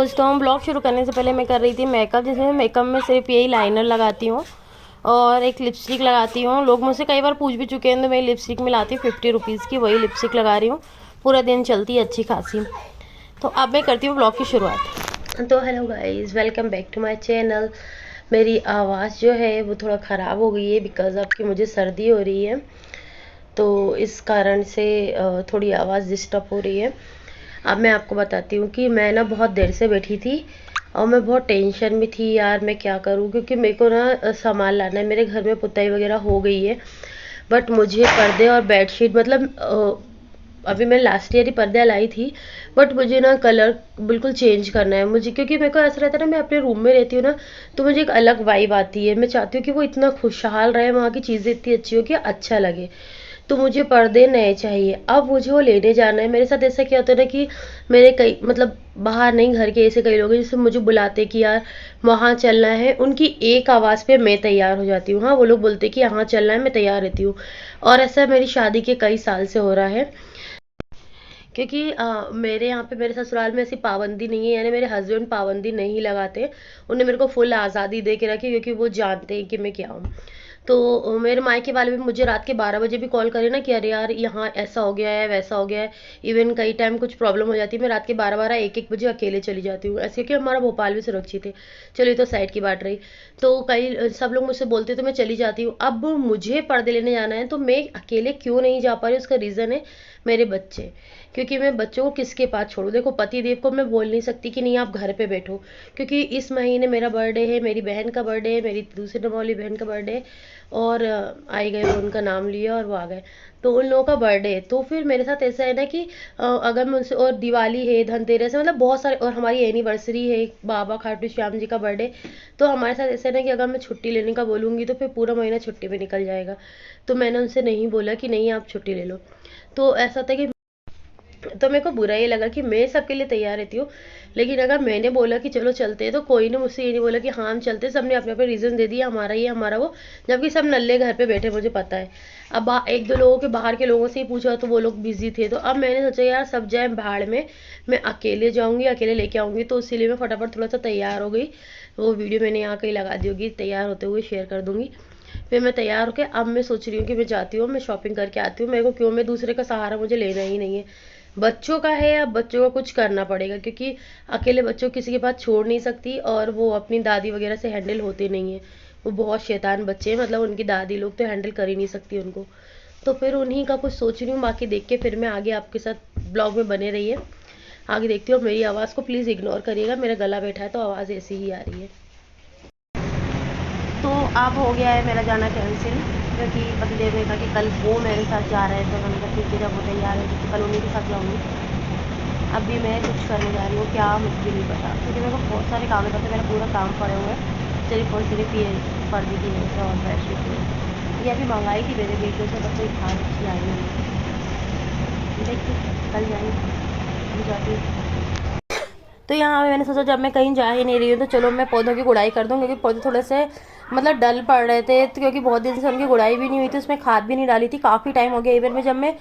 दोस्तों, ब्लॉग शुरू करने से पहले मैं कर रही थी मेकअप, जिसमें मेकअप में सिर्फ यही लाइनर लगाती हूँ और एक लिपस्टिक लगाती हूँ। लोग मुझसे कई बार पूछ भी चुके हैं, तो मैं लिपस्टिक मिलाती हूँ 50 रुपीज़ की, वही लिपस्टिक लगा रही हूँ। पूरा दिन चलती है अच्छी खासी। तो अब मैं करती हूँ ब्लॉग की शुरुआत। तो hello guys, welcome back to my channel. मेरी आवाज़ जो है वो थोड़ा ख़राब हो गई है बिकॉज़ ऑफ कि मुझे सर्दी हो रही है, तो इस कारण से थोड़ी आवाज़ डिस्टर्ब हो रही है। अब मैं आपको बताती हूँ कि मैं ना बहुत देर से बैठी थी और मैं बहुत टेंशन में थी यार, मैं क्या करूँ, क्योंकि मेरे को ना सामान लाना है। मेरे घर में पुताई वगैरह हो गई है, बट मुझे पर्दे और बेडशीट मतलब अभी मैं लास्ट ईयर ही पर्दे लाई थी, बट मुझे ना कलर बिल्कुल चेंज करना है मुझे, क्योंकि मेरे को ऐसा रहता है ना, मैं अपने रूम में रहती हूँ ना, तो मुझे एक अलग वाइब आती है। मैं चाहती हूँ कि वो इतना खुशहाल रहे, वहाँ की चीज़ें इतनी अच्छी हो कि अच्छा लगे। तो मुझे पर्दे नए चाहिए। अब मुझे वो लेने जाना है। मेरे साथ ऐसा क्या होता है ना कि मेरे कई मतलब बाहर नहीं, घर के ऐसे कई लोग हैं जिससे मुझे बुलाते कि यार वहाँ चलना है, उनकी एक आवाज़ पे मैं तैयार हो जाती हूँ। हाँ, वो लोग बोलते कि यहाँ चलना है, मैं तैयार रहती हूँ। और ऐसा मेरी शादी के कई साल से हो रहा है, क्योंकि मेरे यहाँ पे मेरे ससुराल में ऐसी पाबंदी नहीं है, यानी मेरे हस्बैंड पाबंदी नहीं लगाते। उन्हें मेरे को फुल आज़ादी दे के रखी, क्योंकि वो जानते हैं कि मैं क्या हूँ। तो मेरे मायके वाले भी मुझे रात के 12 बजे भी कॉल करे ना कि अरे यार यहाँ ऐसा हो गया है, वैसा हो गया है। इवन कई टाइम कुछ प्रॉब्लम हो जाती है, मैं रात के 12-12 एक बजे अकेले चली जाती हूँ, ऐसे कि हमारा भोपाल भी सुरक्षित है। चलिए, तो साइड की बात रही। तो कई सब लोग मुझसे बोलते तो मैं चली जाती हूँ। अब मुझे पर्दे लेने जाना है, तो मैं अकेले क्यों नहीं जा पा रही, उसका रीज़न है मेरे बच्चे। क्योंकि मैं बच्चों को किसके पास छोड़ूं। देखो, पति देव को मैं बोल नहीं सकती कि नहीं आप घर पे बैठो, क्योंकि इस महीने मेरा बर्थडे है, मेरी बहन का बर्थडे है, मेरी दूसरी नंबर वाली बहन का बर्थडे है, और आई गए, वो उनका नाम लिया और वो आ गए, तो उन लोगों का बर्थडे है। तो फिर मेरे साथ ऐसा है ना कि अगर मैं उनसे, और दिवाली है, धनतेरस है, मतलब बहुत सारे, और हमारी एनिवर्सरी है बाबा खाटू श्याम जी का बर्थडे। तो हमारे साथ ऐसा है ना कि अगर मैं छुट्टी लेने का बोलूँगी तो फिर पूरा महीना छुट्टी में निकल जाएगा। तो मैंने उनसे नहीं बोला कि नहीं आप छुट्टी ले लो। तो ऐसा होता है कि, तो मेरे को बुरा ये लगा कि मैं सबके लिए तैयार रहती हूँ, लेकिन अगर मैंने बोला कि चलो चलते हैं, तो कोई ने मुझसे ये नहीं बोला कि हाँ हम चलते। सबने अपने अपने रीज़न दे दिया, हमारा ये हमारा वो, जबकि सब नल्ले घर पे बैठे, मुझे पता है। अब एक दो लोगों के, बाहर के लोगों से ही पूछा तो वो लोग बिजी थे। तो अब मैंने सोचा यार सब जाए भाड़ में, मैं अकेले जाऊँगी, अकेले लेके आऊँगी। तो इसीलिए मैं फटाफट थोड़ा सा तैयार हो गई। वो वीडियो मैंने यहाँ कहीं लगा दी होगी तैयार होते हुए, शेयर कर दूँगी। फिर मैं तैयार होकर अब मैं सोच रही हूँ कि मैं जाती हूँ, मैं शॉपिंग करके आती हूँ। मेरे को क्यों, मैं दूसरे का सहारा मुझे लेना ही नहीं है। बच्चों का है, अब बच्चों को कुछ करना पड़ेगा, क्योंकि अकेले बच्चों को किसी के पास छोड़ नहीं सकती, और वो अपनी दादी वगैरह से हैंडल होते नहीं है। वो बहुत शैतान बच्चे हैं, मतलब उनकी दादी लोग तो हैंडल कर ही नहीं सकती उनको। तो फिर उन्हीं का कुछ सोच रही हूँ। बाकी देख के फिर मैं आगे आपके साथ ब्लॉग में बने रहिए। आगे देखती हूँ। मेरी आवाज़ को प्लीज़ इग्नोर करिएगा, मेरा गला बैठा है तो आवाज़ ऐसी ही आ रही है। तो अब हो गया है मेरा जाना कैंसिल, क्योंकि पतिदेव ने कहा कि कल वो मेरे साथ जा रहे हैं। तो मैंने कहा ठीक है, जब वो तैयार है तो कल उन्हीं के साथ जाऊँगी। अब भी मैं कुछ करने जा रही हूँ, क्या मुझे भी नहीं पता, क्योंकि मेरे को बहुत सारे काम होते हैं। मेरा पूरा काम पड़े हुए हैं, सिर्फ और सिर्फ ये पर्दे की वजह से और बेडशीट की वजह से। ये अभी मंगाई थी मेरे बेटों से, बस कोई खास अच्छी आई नहीं। देखिए कल जाएंगे, हम जाती हूँ। तो यहाँ मैंने सोचा जब मैं कहीं जा ही नहीं रही हूँ, तो चलो मैं पौधों की गुड़ाई कर दूँ, क्योंकि पौधे थोड़े से मतलब डल पड़ रहे थे। तो क्योंकि बहुत दिन से उनकी गुड़ाई भी नहीं हुई थी, उसमें खाद भी नहीं डाली थी, काफ़ी टाइम हो गया। इवन में जब मैं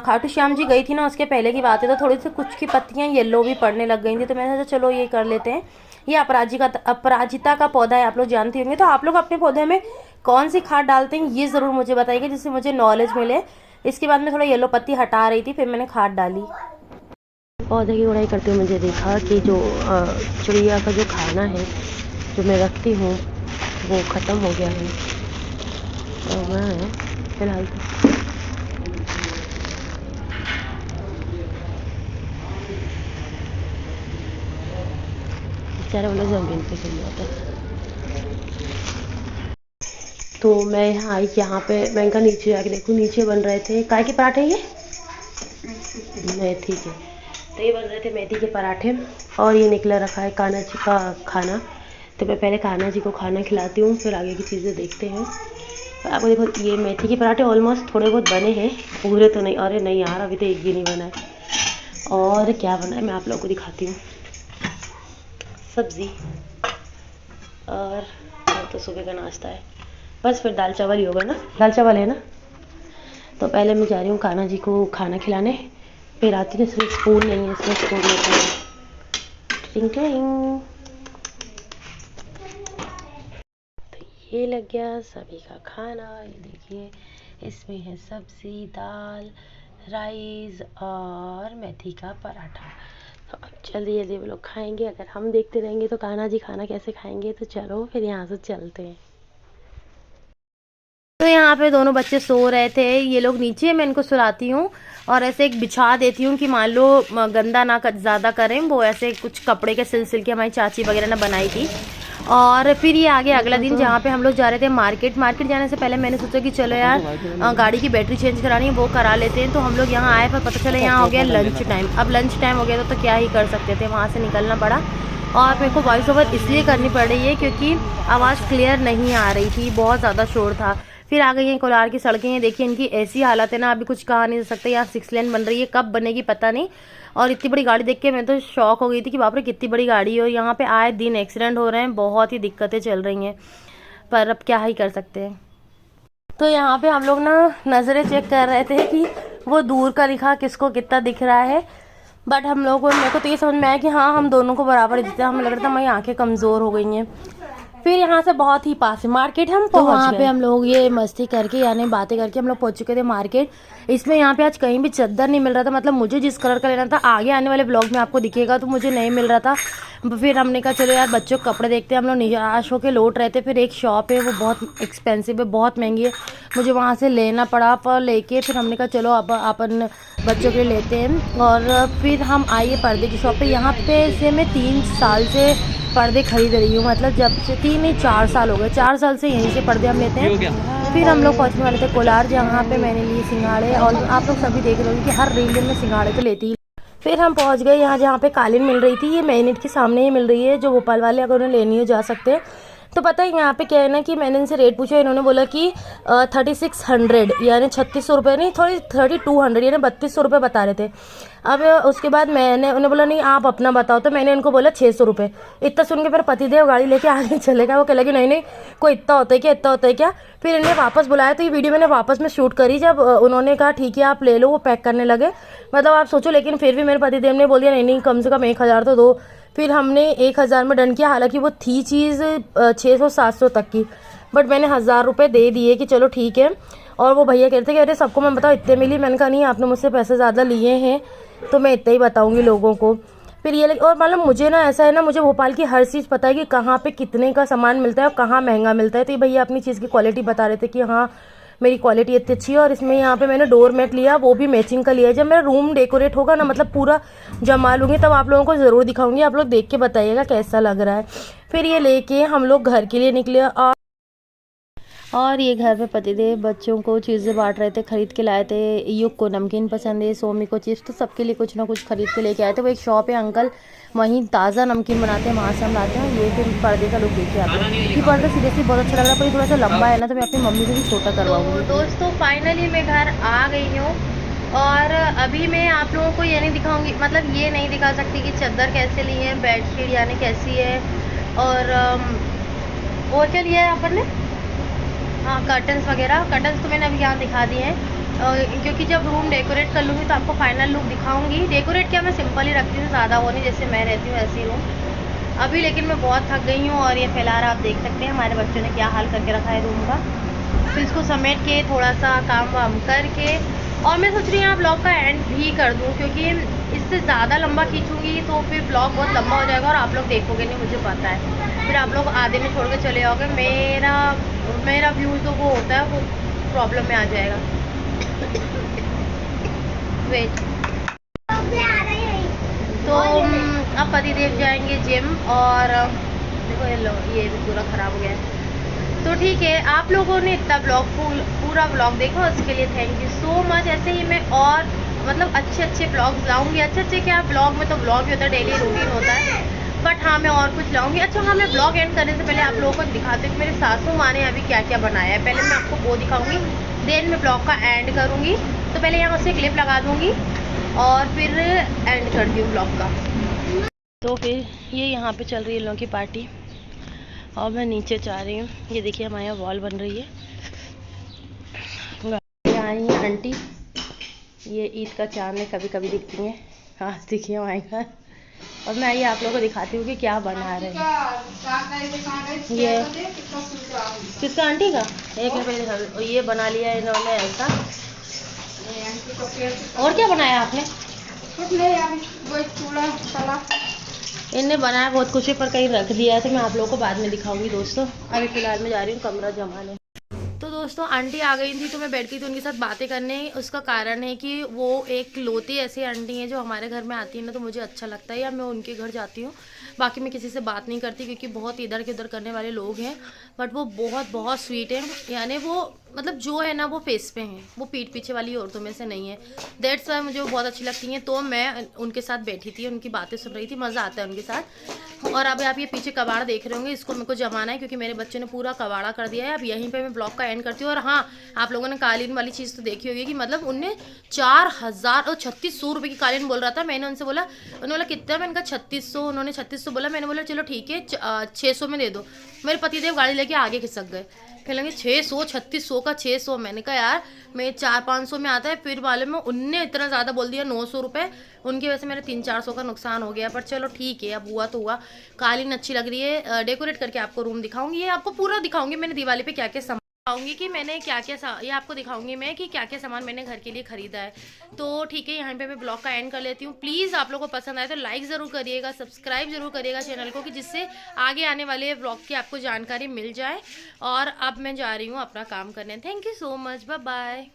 खाटू श्याम जी गई थी ना, उसके पहले की बात है, तो थोड़ी सी कुछ की पत्तियाँ येलो भी पड़ने लग गई थी। तो मैंने सोचा चलो ये कर लेते हैं। ये अपराजिता का पौधा है, आप लोग जानते होंगे। तो आप लोग अपने पौधे में कौन सी खाद डालते हैं ये ज़रूर मुझे बताइएगा, जिससे मुझे नॉलेज मिले। इसके बाद में थोड़ा येलो पत्ती हटा रही थी, फिर मैंने खाद डाली। पौधे की गुड़ाई करते हुए मुझे देखा कि जो चिड़िया का जो खाना है जो मैं रखती हूँ वो ख़त्म हो गया है। और मैं फिलहाल तो बेचारे वाले ज़मीन पे गिर जाते हैं। तो मैं यहाँ आई, यहाँ पे मैं इनका नीचे जाके देखूँ, नीचे बन रहे थे काय के पराठे, ये मेथी के। तो ये बन रहे थे मेथी के पराठे, और ये निकला रखा है कान्हा जी का खाना। तो मैं पहले कान्हा जी को खाना खिलाती हूँ, फिर आगे की चीज़ें देखते हैं। तो आपको देखो, ये मेथी के पराठे ऑलमोस्ट थोड़े बहुत बने हैं, पूरे तो नहीं। अरे नहीं यार, अभी तो एक भी नहीं बना है। और क्या बना है मैं आप लोगों को दिखाती हूँ। सब्ज़ी और तो सुबह का नाश्ता है, बस फिर दाल चावल ही होगा ना, दाल चावल है ना। तो पहले मैं जा रही हूँ कान्हा जी को खाना खिलाने, फिर आती हूँ। इसमें स्पून नहीं है, इसमें स्पून लेते हैं। टिंग टिंग। तो ये लग गया सभी का खाना। ये देखिए, इसमें है सब्जी, दाल, राइस और मेथी का पराठा। तो अब चलिए ये लोग खाएंगे। अगर हम देखते रहेंगे तो कान्हा जी खाना कैसे खाएंगे। तो चलो फिर यहाँ से चलते हैं। तो यहाँ पे दोनों बच्चे सो रहे थे, ये लोग नीचे, मैं इनको सुलाती हूँ और ऐसे एक बिछा देती हूँ कि मान लो गंदा ना ज़्यादा करें। वो ऐसे कुछ कपड़े के सिलसिल की हमारी चाची वगैरह ने बनाई थी। और फिर ये आगे अगला दिन जहाँ पे हम लोग जा रहे थे मार्केट जाने से पहले मैंने सोचा कि चलो यार गाड़ी की बैटरी चेंज करानी है, वो करा लेते हैं। तो हम लोग यहाँ आए, पर पता चला यहाँ हो गया लंच टाइम। अब लंच टाइम हो गया तो क्या ही कर सकते थे, वहाँ से निकलना पड़ा। और मेरे को वॉइस ओवर इसलिए करनी पड़ रही है क्योंकि आवाज़ क्लियर नहीं आ रही थी, बहुत ज़्यादा शोर था। फिर आ गई हैं कोलार की सड़कें हैं, देखिए इनकी ऐसी हालत है ना, अभी कुछ कहा नहीं जा सकता। यहाँ 6 लेन बन रही है, कब बनेगी पता नहीं। और इतनी बड़ी गाड़ी देख के मैं तो शॉक हो गई थी कि बाप रे कितनी बड़ी गाड़ी है। और यहाँ पे आए दिन एक्सीडेंट हो रहे हैं, बहुत ही दिक्कतें चल रही हैं, पर अब क्या ही कर सकते हैं। तो यहाँ पे हम लोग ना नज़रें चेक कर रहे थे कि वो दूर का लिखा किसको कितना दिख रहा है। बट हम लोग को, मेरे को तो ये समझ में आया कि हाँ हम दोनों को बराबर दिखते हैं। हमें लग रहा था हमारी आँखें कमज़ोर हो गई हैं। फिर यहाँ से बहुत ही पास है मार्केट, हम तो वहाँ पे हम लोग ये मस्ती करके यानी बातें करके हम लोग पहुँच चुके थे मार्केट। इसमें यहाँ पे आज कहीं भी चद्दर नहीं मिल रहा था, मतलब मुझे जिस कलर का लेना था आगे आने वाले ब्लॉग में आपको दिखेगा, तो मुझे नहीं मिल रहा था। फिर हमने कहा चलो यार बच्चों को कपड़े देखते हैं। हम लोग निराश होकर लौट रहे थे। फिर एक शॉप है, वो बहुत एक्सपेंसिव है, बहुत महंगी है, मुझे वहाँ से लेना पड़ा। पर लेके फिर हमने कहा चलो अब अपन बच्चों के लिए लेते हैं। और फिर हम आए पर्दे की शॉप पे। यहाँ पे से मैं 3 साल से पर्दे खरीद रही हूँ, मतलब जब से 3 नहीं 4 साल हो गए, 4 साल से यहीं से पर्दे हम लेते हैं। फिर हम लोग पहुँचने वाले थे कोलार, जहाँ पे मैंने लिए सिंघाड़े। और आप लोग सभी देख रहे होंगे कि हर रील में सिंघाड़े तो लेती ही। फिर हम पहुँच गए यहाँ जहाँ पे कालीन मिल रही थी। ये मैनेट के सामने ही मिल रही है, जो भोपाल वाले अगर उन्हें लेनी हो जा सकते हैं। तो पता है यहाँ पे क्या है ना कि मैंने इनसे रेट पूछा, इन्होंने बोला कि 3600 यानी 3600 रुपये नहीं, थोड़ी 3200 यानी 3200 रुपये बता रहे थे। अब उसके बाद मैंने उन्हें बोला नहीं आप अपना बताओ, तो मैंने उनको बोला 600 रुपये। इतना सुन के फिर पतिदेव गाड़ी लेके आगे चले गए। वो कह लगे नहीं कोई इतना होता है क्या, इतना होता है क्या। फिर इन्हें वापस बुलाया, तो ये वीडियो मैंने वापस में शूट करी। जब उन्होंने कहा ठीक है आप ले लो, वो पैक करने लगे, मतलब आप सोचो। लेकिन फिर भी मेरे पतिदेव ने बोल दिया नहीं कम से कम 1000 तो दो। फिर हमने 1000 में डन किया, हालांकि वो थी चीज़ 600-700 तक की, बट मैंने 1000 रुपये दे दिए कि चलो ठीक है। और वो भैया कहते थे कि अरे सबको मैं बताओ इतने मिली। मैंने कहा नहीं आपने मुझसे पैसे ज़्यादा लिए हैं तो मैं इतना ही बताऊंगी लोगों को। फिर ये और मतलब मुझे ना ऐसा है ना, मुझे भोपाल की हर चीज़ पता है कि कहाँ पे कितने का सामान मिलता है और कहाँ महंगा मिलता है। तो ये भैया अपनी चीज़ की क्वालिटी बता रहे थे कि हाँ मेरी क्वालिटी इतनी अच्छी है। और इसमें यहाँ पे मैंने डोर मैट लिया, वो भी मैचिंग का लिया है। जब मेरा रूम डेकोरेट होगा ना, मतलब पूरा जमा लूँगी, तब आप लोगों को ज़रूर दिखाऊंगी। आप लोग देख के बताइएगा कैसा लग रहा है। फिर ये लेके हम लोग घर के लिए निकले। और ये घर पे पतिदेव बच्चों को चीज़ें बांट रहे थे, खरीद के लाए थे। युग को नमकीन पसंद है, सोमी को चिप्स, तो सबके लिए कुछ ना कुछ खरीद के लेके आए थे। वो एक शॉप है अंकल, वहीं ताज़ा नमकीन बनाते हैं, वहाँ से हम लाते हैं। ये फिर पर्दे का लुक देखिए आप लोग। ये पर्दा सीरियसली बहुत अच्छा लग रहा है, पर ये थोड़ा सा लंबा है ना, तो मैं अपनी मम्मी से भी छोटा करवाऊँगी। दोस्तों फाइनली मैं घर आ गई हूँ। और अभी मैं आप लोगों को ये नहीं दिखाऊंगी, मतलब ये नहीं दिखा सकती कि चादर कैसे ली है, बेडशीट यानी कैसी है, और क्या लिया है अपन ने, हाँ कर्टन्स वगैरह। कर्टन्स तो मैंने अभी यहाँ दिखा दिए हैं, क्योंकि जब रूम डेकोरेट कर लूँगी तो आपको फाइनल लुक दिखाऊंगी। डेकोरेट क्या मैं सिंपल ही रखती हूँ, ज़्यादा वो नहीं, जैसे मैं रहती हूँ ऐसे ही रूम। अभी लेकिन मैं बहुत थक गई हूँ और ये फैला रहा, आप देख सकते हैं हमारे बच्चों ने क्या हाल करके रखा है रूम का। फिर इसको समेट के थोड़ा सा काम वाम करके, और मैं सोच रही हूँ ब्लॉग का एंड भी कर दूँ, क्योंकि इससे ज़्यादा लंबा खींचूँगी तो फिर ब्लॉग बहुत लंबा हो जाएगा और आप लोग देखोगे नहीं, मुझे पता है। फिर आप लोग आधे में छोड़ के चले जाओगे, मेरा व्यूज़ तो वो होता है, वो प्रॉब्लम में आ जाएगा। वेट, तो अब पतिदेव जाएंगे जिम, और देखो ये भी पूरा ख़राब हो गया है। तो ठीक है, आप लोगों ने इतना पूरा ब्लॉग देखा, उसके लिए थैंक यू सो मच। ऐसे ही मैं और मतलब अच्छे ब्लॉग्स लाऊंगी। अच्छे क्या ब्लॉग में तो ब्लॉग भी होता है, डेली रूटीन होता है, बट हाँ मैं और कुछ लाऊंगी। अच्छा हाँ, मैं ब्लॉग एंड करने से पहले आप लोगों को दिखाती हूँ कि मेरी सासू माँ ने अभी क्या क्या बनाया है। पहले मैं आपको वो दिखाऊंगी, देन मैं ब्लॉग का एंड करूँगी। तो पहले यहाँ से क्लिप लगा दूँगी और फिर एंड करती हूँ ब्लॉग का। तो फिर ये यहाँ पे चल रही है इन लोगों की पार्टी और मैं नीचे जा रही हूँ। ये देखिए हमारे यहाँ वॉल बन रही है। आई हैं आंटी, ये ईद का चांद में कभी कभी दिखती हैं, आज दिखी हमारे घर। और मैं ये आप लोगों को दिखाती हूँ कि क्या बना रहे हैं। ये किसका, आंटी का? एक मिनट, ये बना लिया इन्होंने ऐसा। और क्या बनाया आपने? इनने बनाया बहुत कुछ है, पर कहीं रख दिया है, तो मैं आप लोगों को बाद में दिखाऊंगी दोस्तों। अभी फिलहाल मैं जा रही हूँ कमरा जमाने। तो दोस्तों आंटी आ गई थी, तो मैं बैठ गई थी उनके साथ बातें करने। उसका कारण है कि वो एक लौती ऐसी आंटी हैं जो हमारे घर में आती है ना, तो मुझे अच्छा लगता है या मैं उनके घर जाती हूँ। बाकी मैं किसी से बात नहीं करती, क्योंकि बहुत इधर के उधर करने वाले लोग हैं। बट वो बहुत बहुत स्वीट है, यानी वो मतलब जो है ना वो फेस पे हैं, वो पीठ पीछे वाली औरतों में से नहीं है। दैट्स वाई मुझे वो बहुत अच्छी लगती हैं। तो मैं उनके साथ बैठी थी, उनकी बातें सुन रही थी, मज़ा आता है उनके साथ। और अभी आप ये पीछे कबाड़ देख रहे होंगे, इसको मेरे को जमाना है, क्योंकि मेरे बच्चे ने पूरा कबाड़ा कर दिया है। अब यहीं पे मैं ब्लॉग का एंड करती हूँ। और हाँ, आप लोगों ने कालीन वाली चीज़ तो देखी होगी कि मतलब उनने 4000 और 3600 रुपये की कालीन बोल रहा था। मैंने उनसे बोला, उन्होंने बोला कितना, मैंने कहा 3600, उन्होंने 3600 बोला। मैंने बोला चलो ठीक है 600 में दे दो। मेरे पतिदेव गाड़ी लेके आगे खिसक गए, कहेंगे 600, 3600 का 600। मैंने कहा यार मैं 400-500 में आता है। फिर मालूम में उनने इतना ज़्यादा बोल दिया, 900 रुपये। उनकी वजह से मेरे 300-400 का नुकसान हो गया, पर चलो ठीक है, अब हुआ तो हुआ। कालीन अच्छी लग रही है। डेकोरेट करके आपको रूम दिखाऊंगी, ये आपको पूरा दिखाऊंगी मैंने दिवाली पे क्या क्या सामान दिखाऊंगी कि मैंने क्या क्या, ये आपको दिखाऊंगी मैं कि क्या क्या सामान मैंने घर के लिए खरीदा है। तो ठीक है, यहाँ पे मैं ब्लॉग का एंड कर लेती हूँ। प्लीज़ आप लोगों को पसंद आए तो लाइक ज़रूर करिएगा, सब्सक्राइब जरूर करिएगा चैनल को, कि जिससे आगे आने वाले ब्लॉग की आपको जानकारी मिल जाए। और अब मैं जा रही हूँ अपना काम करने। Thank you so much, bye bye.